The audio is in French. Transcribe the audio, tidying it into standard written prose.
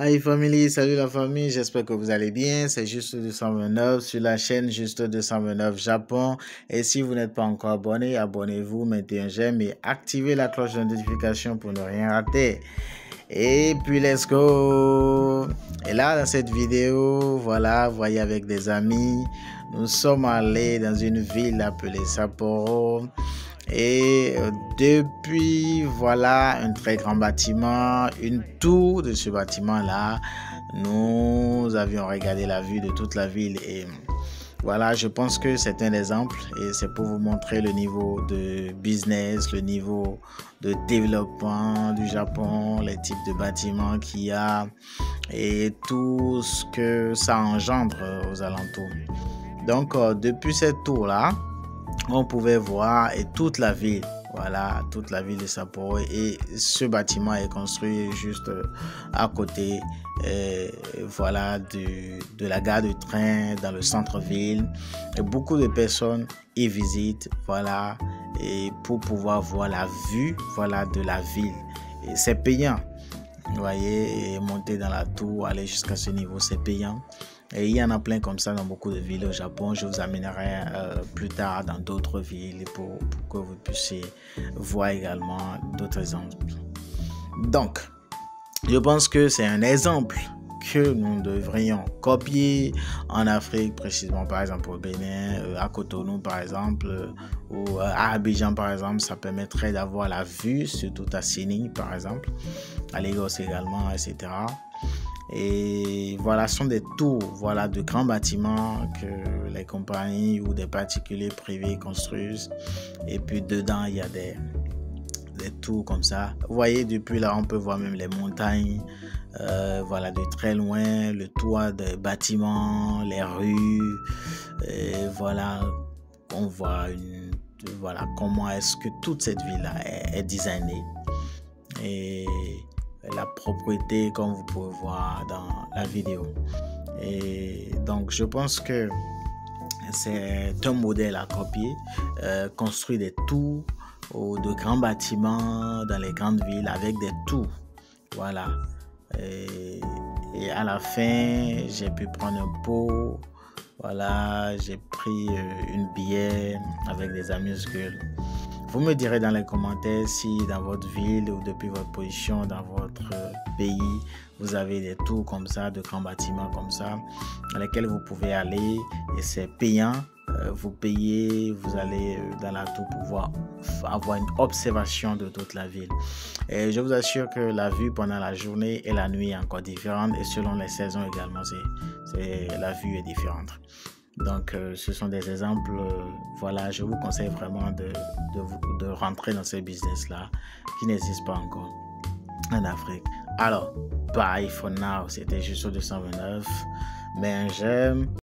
Hi family, salut la famille, j'espère que vous allez bien. C'est Juste 229 sur la chaîne Juste 229 Japon. Et si vous n'êtes pas encore abonné, abonnez-vous, mettez un j'aime et activez la cloche de notification pour ne rien rater. Et puis let's go. Et là dans cette vidéo, voilà, vous voyez avec des amis, nous sommes allés dans une ville appelée Sapporo. Et depuis, voilà, un très grand bâtiment, une tour de ce bâtiment-là, nous avions regardé la vue de toute la ville et voilà, je pense que c'est un exemple et c'est pour vous montrer le niveau de business, le niveau de développement du Japon, les types de bâtiments qu'il y a et tout ce que ça engendre aux alentours. Donc, depuis cette tour-là, on pouvait voir et toute la ville, voilà, toute la ville de Sapporo, et ce bâtiment est construit juste à côté, voilà, de la gare de train dans le centre-ville. Et beaucoup de personnes y visitent, voilà, et pour pouvoir voir la vue, voilà, de la ville. Et c'est payant, vous voyez, et monter dans la tour, aller jusqu'à ce niveau, c'est payant. Et il y en a plein comme ça dans beaucoup de villes au Japon. Je vous amènerai plus tard dans d'autres villes pour que vous puissiez voir également d'autres exemples. Donc, je pense que c'est un exemple que nous devrions copier en Afrique, précisément par exemple au Bénin, à Cotonou par exemple, ou à Abidjan par exemple. Ça permettrait d'avoir la vue, surtout à Séni par exemple, à Lagos également, etc. Et voilà, ce sont des tours, voilà, de grands bâtiments que les compagnies ou des particuliers privés construisent. Et puis dedans, il y a des tours comme ça. Vous voyez, depuis là, on peut voir même les montagnes, voilà, de très loin, le toit des bâtiments, les rues. Et voilà, on voit voilà, comment est-ce que toute cette ville-là est designée. Et la propriété, comme vous pouvez voir dans la vidéo. Et donc je pense que c'est un modèle à copier, construire des tours ou de grands bâtiments dans les grandes villes avec des tours, voilà. Et à la fin, j'ai pu prendre un pot, voilà, j'ai pris une bière avec des amuse-gueules. Vous me direz dans les commentaires si dans votre ville ou depuis votre position dans votre pays, vous avez des tours comme ça, de grands bâtiments comme ça, dans lesquels vous pouvez aller et c'est payant. Vous payez, vous allez dans la tour pour pouvoir avoir une observation de toute la ville. Et je vous assure que la vue pendant la journée et la nuit est encore différente et selon les saisons également, la vue est différente. Donc, ce sont des exemples. Voilà, je vous conseille vraiment de rentrer dans ces business-là qui n'existent pas encore en Afrique. Alors, bye for now. C'était Juste 229. Mais un j'aime.